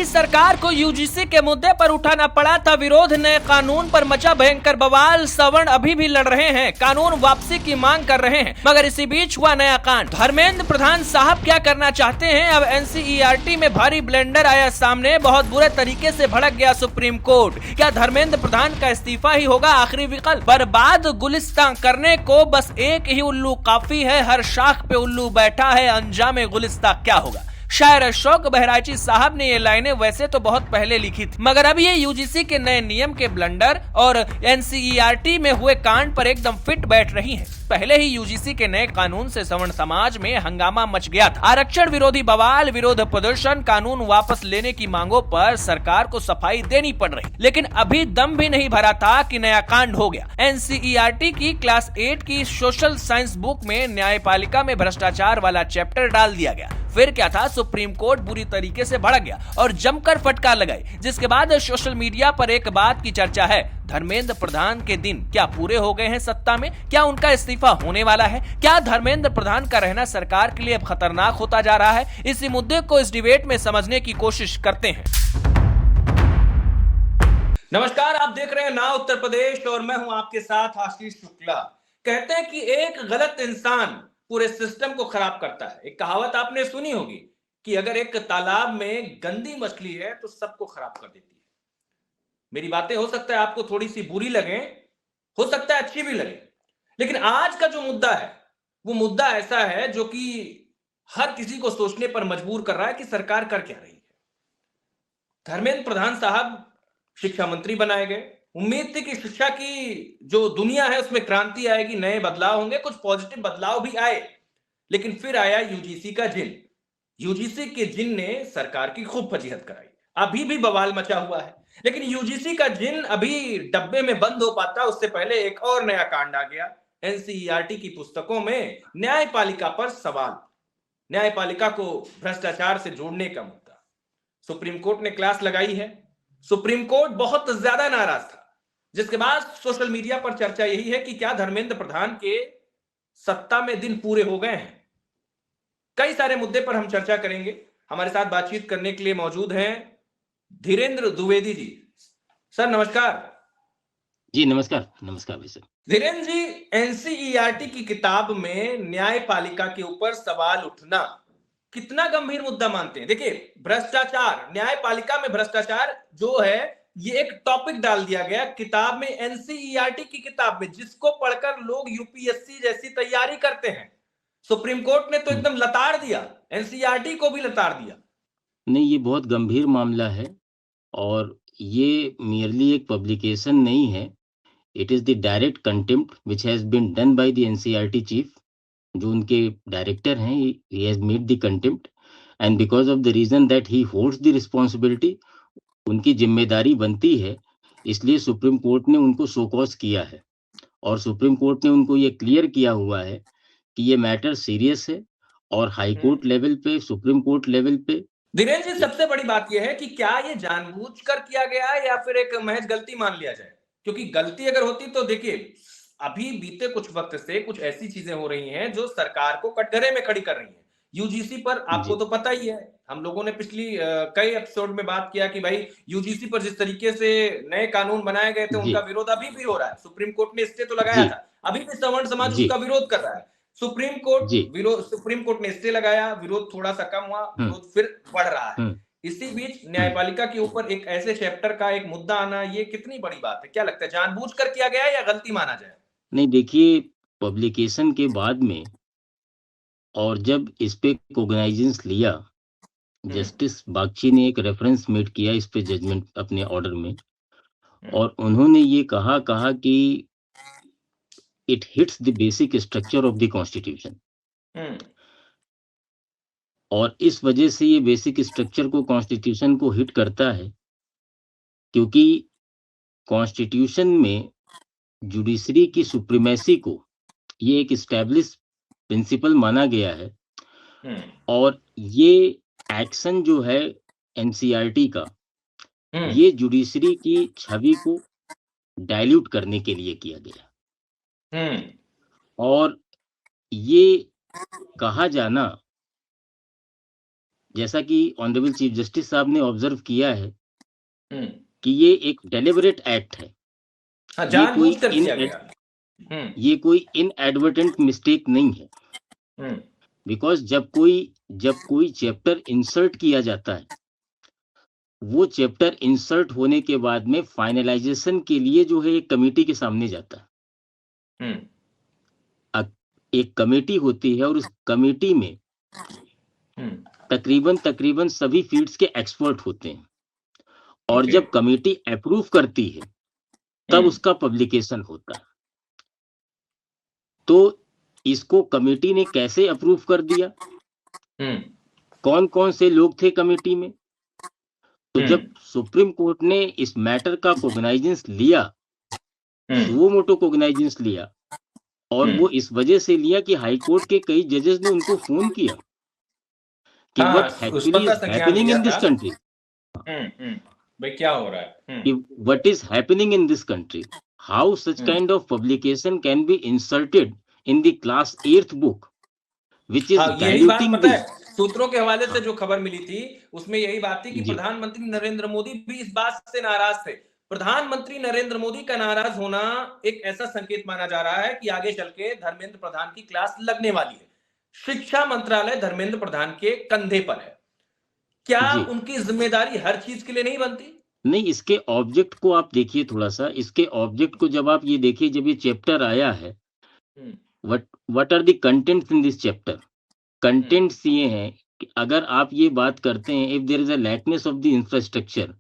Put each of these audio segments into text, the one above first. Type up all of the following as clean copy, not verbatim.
सरकार को यूजीसी के मुद्दे पर उठाना पड़ा था विरोध। नए कानून पर मचा भयंकर बवाल। सवर्ण अभी भी लड़ रहे हैं, कानून वापसी की मांग कर रहे हैं, मगर इसी बीच हुआ नया कांड। धर्मेंद्र प्रधान साहब क्या करना चाहते हैं? अब एनसीईआरटी में भारी ब्लेंडर आया सामने। बहुत बुरे तरीके से भड़क गया सुप्रीम कोर्ट। क्या धर्मेंद्र प्रधान का इस्तीफा ही होगा आखिरी विकल्प? बर्बाद गुलिस्तां करने को बस एक ही उल्लू काफी है। हर शाख पे उल्लू बैठा है, अंजाम गुलिस्तां क्या होगा? शायर अशोक बहराइची साहब ने ये लाइनें वैसे तो बहुत पहले लिखी थी, मगर अब ये यूजीसी के नए नियम के ब्लंडर और एनसीईआरटी में हुए कांड पर एकदम फिट बैठ रही हैं। पहले ही यूजीसी के नए कानून से सवर्ण समाज में हंगामा मच गया था। आरक्षण विरोधी बवाल, विरोध प्रदर्शन, कानून वापस लेने की मांगों पर सरकार को सफाई देनी पड़ रही, लेकिन अभी दम भी नहीं भरा था कि नया कांड हो गया। एनसीईआरटी की क्लास 8 की सोशल साइंस बुक में न्यायपालिका में भ्रष्टाचार वाला चैप्टर डाल दिया गया। फिर क्या था, सुप्रीम कोर्ट बुरी तरीके से भड़क गया और जमकर फटकार लगाई, जिसके बाद सोशल मीडिया पर एक बात की चर्चा है, धर्मेंद्र प्रधान के दिन क्या पूरे हो गए हैं सत्ता में? क्या उनका इस्तीफा होने वाला है? क्या धर्मेंद्र प्रधान का रहना सरकार के लिए अब खतरनाक होता जा रहा है? इसी मुद्दे को इस डिबेट में समझने की कोशिश करते हैं। नमस्कार, आप देख रहे हैं नाउ उत्तर प्रदेश और मैं हूं आपके साथ आशीष शुक्ला। कहते हैं कि एक गलत इंसान पूरे सिस्टम को खराब करता है। एक कहावत आपने सुनी होगी कि अगर एक तालाब में गंदी मछली है तो सबको खराब कर देती है। मेरी बातें हो सकता है आपको थोड़ी सी बुरी लगे, हो सकता है अच्छी भी लगे, लेकिन आज का जो मुद्दा है वो मुद्दा ऐसा है जो कि हर किसी को सोचने पर मजबूर कर रहा है कि सरकार कर क्या रही है। धर्मेंद्र प्रधान साहब शिक्षा मंत्री बनाए गए। उम्मीद थी कि शिक्षा की जो दुनिया है उसमें क्रांति आएगी, नए बदलाव होंगे, कुछ पॉजिटिव बदलाव भी आए, लेकिन फिर आया यूजीसी का जिन। यूजीसी के जिन ने सरकार की खूब फजीहत कराई। अभी भी बवाल मचा हुआ है, लेकिन यूजीसी का जिन अभी डब्बे में बंद हो पाता उससे पहले एक और नया कांड आ गया। एनसीईआरटी की पुस्तकों में न्यायपालिका पर सवाल, न्यायपालिका को भ्रष्टाचार से जोड़ने का मुद्दा। सुप्रीम कोर्ट ने क्लास लगाई है। सुप्रीम कोर्ट बहुत ज्यादा नाराज था, जिसके बाद सोशल मीडिया पर चर्चा यही है कि क्या धर्मेंद्र प्रधान के सत्ता में दिन पूरे हो गए हैं। कई सारे मुद्दे पर हम चर्चा करेंगे। हमारे साथ बातचीत करने के लिए मौजूद हैं धीरेन्द्र द्विवेदी जी। सर नमस्कार। जी नमस्कार। नमस्कार भाई सर। धीरेन्द्र जी, एनसीईआरटी की किताब में न्यायपालिका के ऊपर सवाल उठना कितना गंभीर मुद्दा मानते हैं? देखिए, भ्रष्टाचार, न्यायपालिका में भ्रष्टाचार जो है ये एक टॉपिक डाल दिया गया किताब में, एनसीईआरटी की किताब में, जिसको पढ़कर लोग यूपीएससी जैसी तैयारी करते हैं। सुप्रीम कोर्ट ने तो एकदम लताड़ दिया, एनसीईआरटी को भी लताड़ दिया। नहीं, ये बहुत गंभीर मामला है और ये मेरली एक पब्लिकेशन नहीं है। It is the direct contempt which has been done by the NCERT chief, जो उनके डायरेक्टर हैं। He has made the contempt and because of the reason that he holds the responsibility, उनकी जिम्मेदारी बनती है, इसलिए सुप्रीम कोर्ट ने उनको शो कॉज किया है और सुप्रीम कोर्ट ने उनको ये क्लियर किया हुआ है कि ये मैटर सीरियस है और हाई कोर्ट लेवल पे, सुप्रीम कोर्ट लेवल पे। धीरेन्द्र जी, सबसे बड़ी बात यह है कि क्या ये जानबूझकर किया गया है या फिर एक महज गलती मान लिया जाए? क्योंकि गलती अगर होती तो देखिए, अभी बीते कुछ वक्त से कुछ ऐसी चीजें हो रही हैं जो सरकार को कटघरे में खड़ी कर रही हैं। यूजीसी पर आपको तो पता ही है, हम लोगों ने पिछली कई एपिसोड में बात किया कि भाई यूजीसी पर जिस तरीके से नए कानून बनाए गए थे उनका विरोध अभी भी हो रहा है। सुप्रीम कोर्ट ने स्टे तो लगाया था, अभी भी सवर्ण समाज उसका विरोध कर रहा है। सुप्रीम कोर्ट ने स्टे लगाया, विरोध थोड़ा सा कम हुआ, विरोध फिर बढ़ रहा है। इसी बीच न्यायपालिका के ऊपर एक ऐसे चैप्टर का एक मुद्दा आना, ये कितनी बड़ी बात है? क्या लगता है, जानबूझकर किया गया है या गलती माना जाए? नहीं, देखिए, पब्लिकेशन के बाद में और जब इस पे कोग्नाइजेंस लिया, जस्टिस बागची ने एक रेफरेंस मेड किया इस पे जजमेंट अपने ऑर्डर में, और उन्होंने ये कहा कि it hits the basic structure of the constitution, और इस वजह से ये बेसिक स्ट्रक्चर को, कॉन्स्टिट्यूशन को हिट करता है, क्योंकि कॉन्स्टिट्यूशन में जुडिशरी की सुप्रीमेसी को ये एक एस्टैब्लिश प्रिंसिपल माना गया है, और ये एक्शन जो है एनसीईआरटी का, ये जुडिशरी की छवि को डाइल्यूट करने के लिए किया गया। और ये कहा जाना जैसा कि ऑनरेबल चीफ जस्टिस साहब ने ऑब्जर्व किया है कि ये एक डेलिबरेट एक्ट है। हाँ, ये जानबूझकर किया गया। ये कोई इनएडवर्टेंट मिस्टेक नहीं है। बिकॉज जब कोई चैप्टर इंसर्ट किया जाता है, वो चैप्टर इंसर्ट होने के बाद में फाइनलाइजेशन के लिए जो है एक कमेटी के सामने जाता है। एक कमेटी होती है और उस कमेटी में तकरीबन सभी फील्ड्स के एक्सपर्ट होते हैं, और जब कमेटी अप्रूव करती है तब उसका पब्लिकेशन होता है। तो इसको कमेटी ने कैसे अप्रूव कर दिया, कौन कौन से लोग थे कमेटी में? तो जब सुप्रीम कोर्ट ने इस मैटर का कोग्नाइजेंस लिया, सुओ मोटो कोग्नाइजेंस लिया, और वो इस वजह से लिया कि हाई कोर्ट के कई जजेस ने उनको फोन किया कि what actually is happening in this country, भाई क्या हो रहा है, कि what is happening in this country, how such kind of publication can be inserted in the class 8th book which is diluting the. सूत्रों के हवाले से जो खबर मिली थी उसमें यही बात थी कि प्रधानमंत्री नरेंद्र मोदी भी इस बात से नाराज थे। प्रधानमंत्री नरेंद्र मोदी का नाराज होना एक ऐसा संकेत माना जा रहा है कि आगे चल के धर्मेंद्र प्रधान की क्लास लगने वाली है। शिक्षा मंत्रालय धर्मेंद्र प्रधान के कंधे पर है, क्या उनकी जिम्मेदारी हर चीज के लिए नहीं बनती? नहीं, इसके ऑब्जेक्ट को आप देखिए थोड़ा सा, इसके ऑब्जेक्ट को जब आप ये देखिए, जब ये चैप्टर आया है, what are the contents in this chapter? Contents ये हैं कि अगर आप ये बात करते हैं, if there is a lackness of the infrastructure,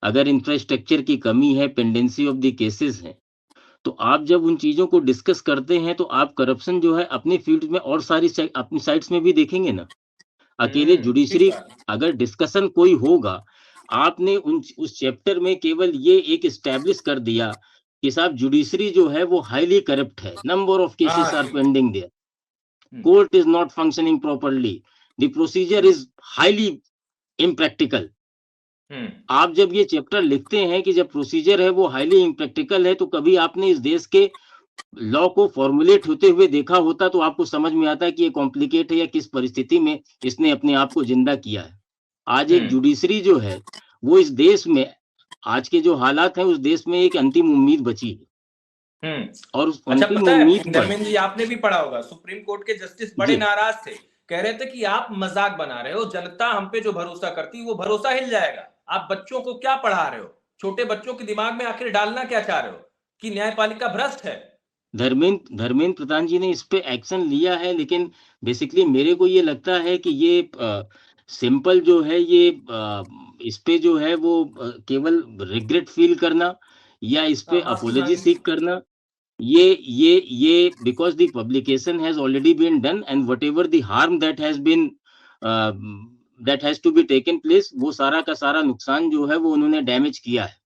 अगर इंफ्रास्ट्रक्चर की कमी है, पेंडेंसी ऑफ द केसेस है, तो आप जब उन चीजों को डिस्कस करते हैं तो आप करप्शन जो है अपने फील्ड में और सारी अपनी साइट्स में भी देखेंगे ना। अकेले जुडिशरी अगर डिस्कशन कोई होगा, आपने उस चैप्टर में केवल ये एक एस्टैब्लिश कर दिया कि साहब जुडिशरी जो है वो हाईली करप्ट है, number of cases are pending there, court is not functioning properly, the procedure is highly impractical. आप जब ये चैप्टर लिखते हैं कि जब प्रोसीजर है वो हाईली इम्प्रैक्टिकल है, तो कभी आपने इस देश के लॉ को फॉर्मुलेट होते हुए देखा होता तो आपको समझ में आता है कि ये कॉम्प्लिकेट है या किस परिस्थिति में इसने अपने आप को जिंदा किया है। आज एक जुडिशरी जो है वो इस देश में, आज के जो हालात हैं उस देश में एक अंतिम उम्मीद बची है। और उस अंतिम उम्मीद पर धर्मेंद्र जी आपने भी पढ़ा होगा, सुप्रीम कोर्ट के जस्टिस बड़े नाराज थे, कह रहे थे कि आप मजाक बना रहे हो, जनता हम पे जो भरोसा करती वो भरोसा हिल जाएगा, आप बच्चों को क्या पढ़ा रहे हो, छोटे बच्चों के दिमाग में आखिर डालना क्या चाह रहे हो कि न्यायपालिका भ्रष्ट है। धर्मेंद्र प्रधान जी ने इस पे एक्शन लिया है, लेकिन बेसिकली मेरे को ये लगता है कि ये सिंपल जो है ये इस पे जो है वो केवल रिग्रेट फील करना या इस पे अपोलॉजी सीक करना, ये because the publication has already been done and whatever the harm that has to be taken place, वो सारा का सारा नुकसान जो है वो उन्होंने डैमेज किया है।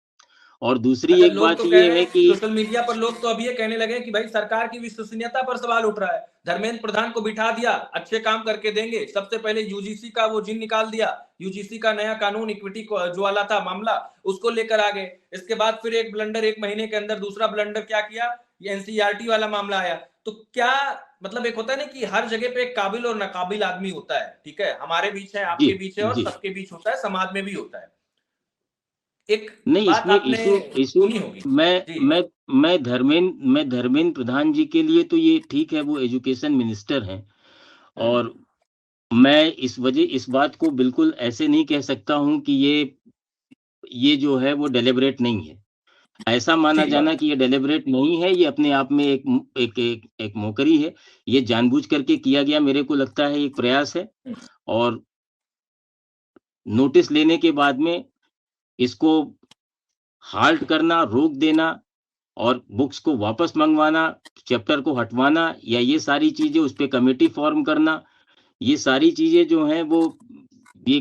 और दूसरी एक बात ये है कि सोशल मीडिया पर लोग तो अब ये कहने लगे कि भाई सरकार की विश्वसनीयता पर सवाल उठ रहा है, धर्मेंद्र प्रधान को बिठा दिया, अच्छे काम करके देंगे, सबसे पहले यूजीसी का वो जिन निकाल दिया, यूजीसी का नया कानून इक्विटी जो वाला था मामला उसको लेकर आ गए, इसके बाद फिर एक ब्लंडर, एक महीने के अंदर दूसरा ब्लंडर क्या किया, ये एनसीईआरटी वाला मामला आया। तो क्या मतलब, एक होता है ना कि हर जगह पे एक काबिल और नाकाबिल आदमी होता है, ठीक है, हमारे बीच है, आपके बीच है और सबके बीच होता है, समाज में भी होता है। एक नहीं, इसमें इशू मैं धर्मेंद्र प्रधान जी के लिए तो ये ठीक है, वो एजुकेशन मिनिस्टर हैं, और मैं इस बात को बिल्कुल ऐसे नहीं कह सकता हूं कि ये जो है वो डेलिबरेट नहीं है। ऐसा माना जाना कि ये डेलिबरेट नहीं है, ये अपने आप में एक मोकरी है, ये जानबूझ करके किया गया मेरे को लगता है एक प्रयास है। और नोटिस लेने के बाद में इसको हाल्ट करना, रोक देना और बुक्स को वापस मंगवाना, चैप्टर को हटवाना, या ये सारी चीजें, उस पर कमेटी फॉर्म करना, ये सारी चीजें जो हैं वो ये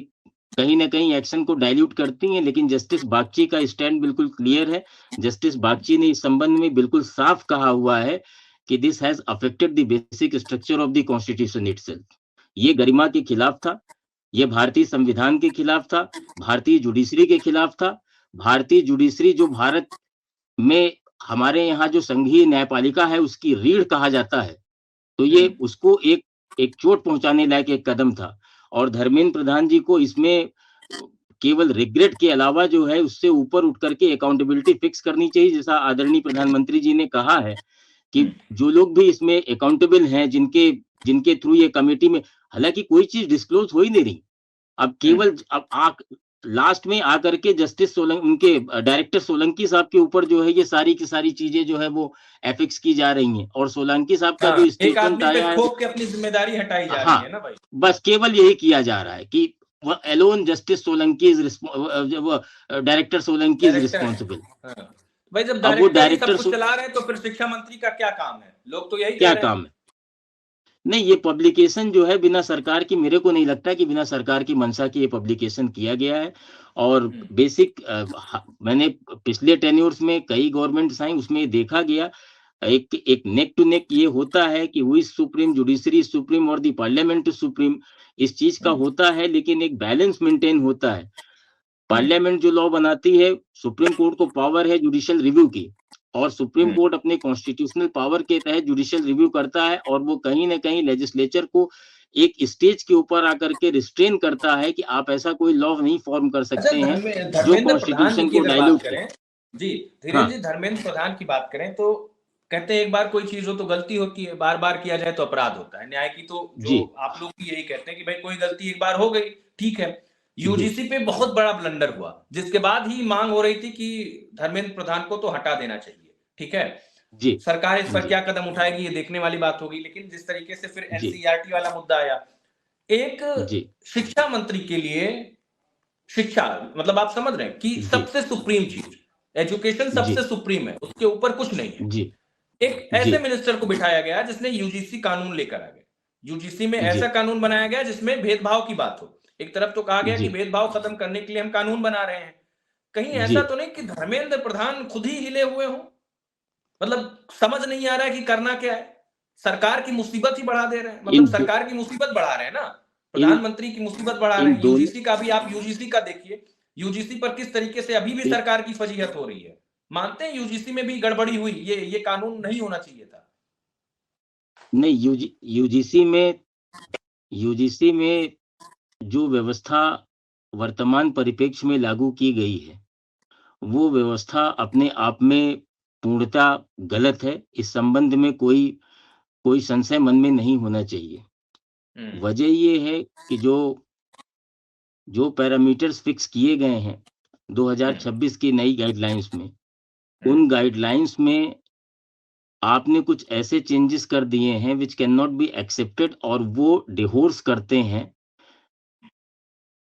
कहीं ना कहीं एक्शन को डाइल्यूट करती हैं। लेकिन जस्टिस बागची का स्टैंड बिल्कुल क्लियर है। जस्टिस बागची ने इस संबंध में बिल्कुल साफ कहा हुआ है कि this has affected the basic structure of the constitution itself. ये गरिमा के खिलाफ था, ये भारतीय संविधान के खिलाफ था, भारतीय जुडिशरी के खिलाफ था। भारतीय जुडिशरी जो भारत में हमारे यहाँ जो संघीय न्यायपालिका है उसकी रीढ़ कहा जाता है, तो ये उसको एक चोट पहुंचाने लायक एक कदम था। और धर्मेंद्र प्रधान जी को इसमें केवल रिग्रेट के अलावा जो है उससे ऊपर उठ करके अकाउंटेबिलिटी फिक्स करनी चाहिए, जैसा आदरणीय प्रधानमंत्री जी ने कहा है कि जो लोग भी इसमें अकाउंटेबल हैं, जिनके जिनके थ्रू ये कमेटी में, हालांकि कोई चीज डिस्क्लोज हो ही नहीं रही, अब केवल अब लास्ट में आकर के जस्टिस सोलंकी, उनके डायरेक्टर सोलंकी साहब के ऊपर जो है ये सारी की सारी चीजें जो है वो एफिक्स की जा रही हैं, और सोलंकी साहब का जो एक स्टेटमेंट आदमी पे आया है, थोप के अपनी जिम्मेदारी हटाई जा हाँ, रही है ना भाई। बस केवल यही किया जा रहा है कि alone justice Solanki is, director Solanki is director responsible. हाँ। भाई जब अब वो डायरेक्टर ही सब डायरेक्टर कुछ चला रहे हैं तो फिर शिक्षा मंत्री का क्या काम है? लोग तो यही कह क्या रहे हैं। काम है? नहीं, ये पब्लिकेशन जो है बिना सरकार की, मेरे को नहीं लगता कि बिना सरकार की मंशा की ये पब्लिकेशन किया गया है। और बेसिक मैंने पिछले टेन्योर्स में कई गवर्नमेंट्स आई, उसमें देखा गया एक नेक टू नेक ये होता है कि हुई सुप्रीम, जुडिशरी सुप्रीम और दी पार्लियामेंट सुप्रीम, इस चीज का होता है, लेकिन एक बैलेंस मेंटेन होता है। पार्लियामेंट जो लॉ बनाती है, सुप्रीम कोर्ट को पावर है जुडिशियल रिव्यू की, और सुप्रीम कोर्ट अपने कॉन्स्टिट्यूशनल पावर के तहत जुडिशियल रिव्यू करता है, और वो कहीं ना कहीं लेजिस्लेचर को एक स्टेज के ऊपर आकर के रिस्ट्रेन करता है कि आप ऐसा कोई लॉ नहीं फॉर्म कर सकते हैं जो धर्मेंद्र प्रधान जी कॉन्स्टिट्यूशन की को अगर बात डाइल्यूट करें, जी धीरेन्द्र हाँ, जी, धर्मेंद्र प्रधान की बात करें तो कहते हैं एक बार कोई चीज हो तो गलती होती है, बार बार किया जाए तो अपराध होता है। न्याय की तो जो जी आप लोग भी यही कहते हैं कि भाई कोई गलती एक बार हो गई, ठीक है। जी यूजीसी पे बहुत बड़ा ब्लंडर हुआ, जिसके बाद ही मांग हो रही थी कि धर्मेंद्र प्रधान को तो हटा देना चाहिए, ठीक है। जी सरकार इस पर जी क्या कदम उठाएगी ये देखने वाली बात होगी, लेकिन जिस तरीके से फिर जी एनसीईआरटी वाला मुद्दा आया, एक जी शिक्षा मंत्री के लिए शिक्षा मतलब आप समझ रहे हैं कि जी सबसे सुप्रीम चीज एजुकेशन जी सबसे सुप्रीम है, उसके ऊपर कुछ नहीं है। जी एक जी ऐसे मिनिस्टर को बिठाया गया जिसने यूजीसी कानून लेकर आ गया, यूजीसी में जी ऐसा कानून बनाया गया जिसमें भेदभाव की बात हो। एक तरफ तो कहा गया कि जी भेदभाव खत्म करने के लिए हम कानून बना रहे हैं, कहीं जी ऐसा तो नहीं कि धर्मेंद्र प्रधान खुद ही हिले हुए हो, मतलब समझ नहीं आ रहा है कि करना क्या है। सरकार की मुसीबत ही बढ़ा दे रहे हैं, मतलब इन दो, सरकार की मुसीबत बढ़ा रहे हैं ना, इन प्रधानमंत्री की मुसीबत बढ़ा रहे इन हैं। दोनों यूजीसी का भी आप यूजीसी का देखिए, यूजीसी पर किस तरीके से अभी भी सरकार की फजीहत हो रही है। मानते हैं यूजीसी में भी गड़बड़ी हुई, ये कानून नहीं होना चाहिए था। नहीं, यूजीसी में जो व्यवस्था वर्तमान परिप्रेक्ष्य में लागू की गई है, वो व्यवस्था अपने आप में पूर्णतः गलत है। इस संबंध में कोई संशय मन में नहीं होना चाहिए। वजह ये है कि जो पैरामीटर्स फिक्स किए गए हैं 2026 की नई गाइडलाइंस में, उन गाइडलाइंस में आपने कुछ ऐसे चेंजेस कर दिए हैं which can not be accepted, और वो डिहोर्स करते हैं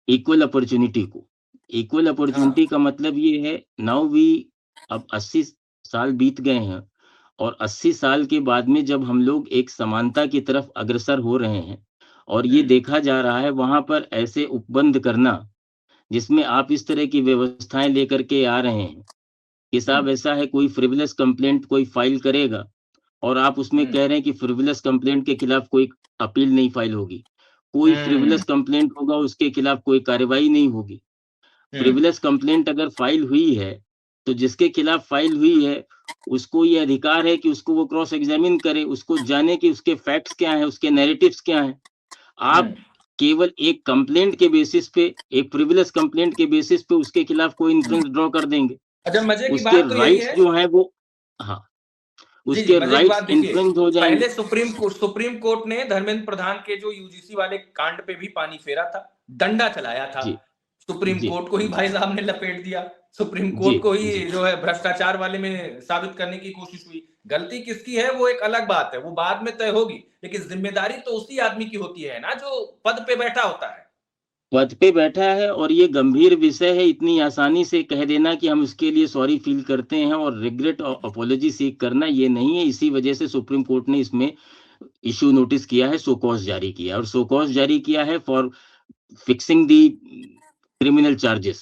इक्वल अपॉर्चुनिटी को। इक्वल अपॉर्चुनिटी का मतलब ये है, नाउ वी, अब 80 साल बीत गए हैं, और 80 साल के बाद में जब हम लोग एक समानता की तरफ अग्रसर हो रहे हैं, और ये देखा जा रहा है वहां पर ऐसे उपबंध करना जिसमें आप इस तरह की व्यवस्थाएं लेकर के आ रहे हैं कि साहब ऐसा है, कोई फ्रिवलेस कंप्लेंट कोई फाइल करेगा, और आप उसमें कह रहे हैं कि फ्रिवलेस कंप्लेंट के खिलाफ कोई अपील नहीं फाइल होगी, कोई फ्रिवलेस कंप्लेंट होगा उसके खिलाफ कोई कार्रवाई नहीं होगी। फ्रिवलेस कंप्लेंट अगर फाइल हुई है तो जिसके खिलाफ फाइल हुई है उसको ये अधिकार है कि उसको वो क्रॉस एग्जामिन करे, उसको जाने कि उसके फैक्ट्स क्या हैं, उसके नैरेटिव्स क्या हैं। आप केवल एक कंप्लेंट के बेसिस पे, एक फ्रिवलेस कंप्लेंट के बेसिस पे उसके खिलाफ कोई इन्फ्रेंस ड्रॉ कर देंगे। अच्छा, मजे की उसके बात तो यही राइट्स है, जो है वो, हाँ, जी जी, उसके मजे की बात राइट्स देखिए, इन्फ्रिंज हो जाएंगे। पहले सुप्रीम कोर्ट ने धर्मेंद्र प्रधान के जो यूजीसी वाले कांड पे भी पानी फेरा था, डंडा चलाया था, जी सुप्रीम जी कोर्ट को ही जी भाई साहब ने लपेट दिया, सुप्रीम जी कोर्ट को ही जी जो है भ्रष्टाचार वाले में साबित करने की कोशिश हुई। गलती किसकी है वो एक अलग बात है, वो बाद में तय होगी, लेकिन जिम्मेदारी तो उसी आदमी की होती है ना जो पद पे बैठा होता है। पद पे बैठा है, और ये गंभीर विषय है। इतनी आसानी से कह देना कि हम इसके लिए सॉरी फील करते हैं और रिग्रेट और अपोलॉजी सीख करना, ये नहीं है। इसी वजह से सुप्रीम कोर्ट ने इसमें इश्यू नोटिस किया है, शोकॉज जारी किया, और शोकॉज जारी किया है for fixing the criminal charges.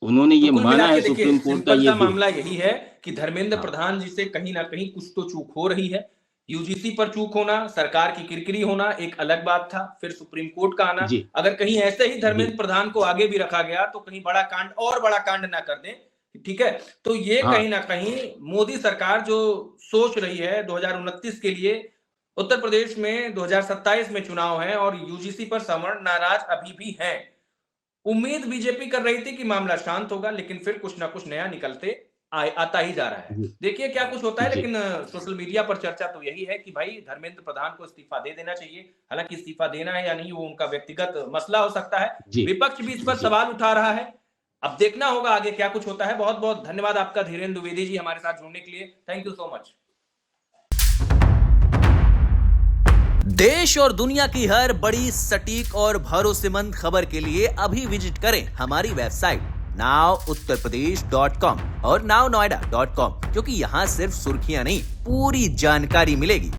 उन्होंने तो ये कुल मिला माना के है, देखिए, सुप्रीम कोर्ट का सिंपल ये सा व्यू। मामला यही है कि धर्मेंद्र हाँ प्रधान जी से कहीं ना कहीं कुछ तो चूक हो रही है। यूजीसी पर चूक होना, सरकार की किरकिरी होना एक अलग बात था, फिर सुप्रीम कोर्ट का आना। जी अगर कहीं ऐसे ही जी धर्मेंद्र प्रधान को आगे भी रखा गया तो कहीं बड़ा कांड और बड़ा कांड ना कर दें, ठीक है। तो ये हाँ कहीं ना कहीं मोदी सरकार जो सोच रही है 2029 के लिए, उत्तर प्रदेश में 2027 में चुनाव है और यूजीसी पर सवर्ण नाराज अभी भी हैं। उम्मीद बीजेपी कर रही थी कि मामला शांत होगा, लेकिन फिर कुछ ना कुछ नया निकलते आता ही जा रहा है। जी देखिए क्या कुछ होता है, जी लेकिन सोशल मीडिया पर चर्चा तो यही है कि भाई धर्मेंद्र प्रधान को इस्तीफा दे देना चाहिए। हालांकि इस्तीफा देना है या नहीं वो उनका व्यक्तिगत मसला हो सकता है। जी विपक्ष भी इस पर जी। सवाल उठा रहा है। अब देखना होगा आगे क्या कुछ होता है। बहुत बहुत धन्यवाद आपका धीरेन्द्र द्विवेदी जी हमारे साथ जुड़ने के लिए। Thank you so much. देश और दुनिया की हर बड़ी, सटीक और भरोसेमंद खबर के लिए अभी विजिट करें हमारी वेबसाइट nowuttarpradesh.com और nownoida.com, क्योंकि यहाँ सिर्फ सुर्खियां नहीं, पूरी जानकारी मिलेगी।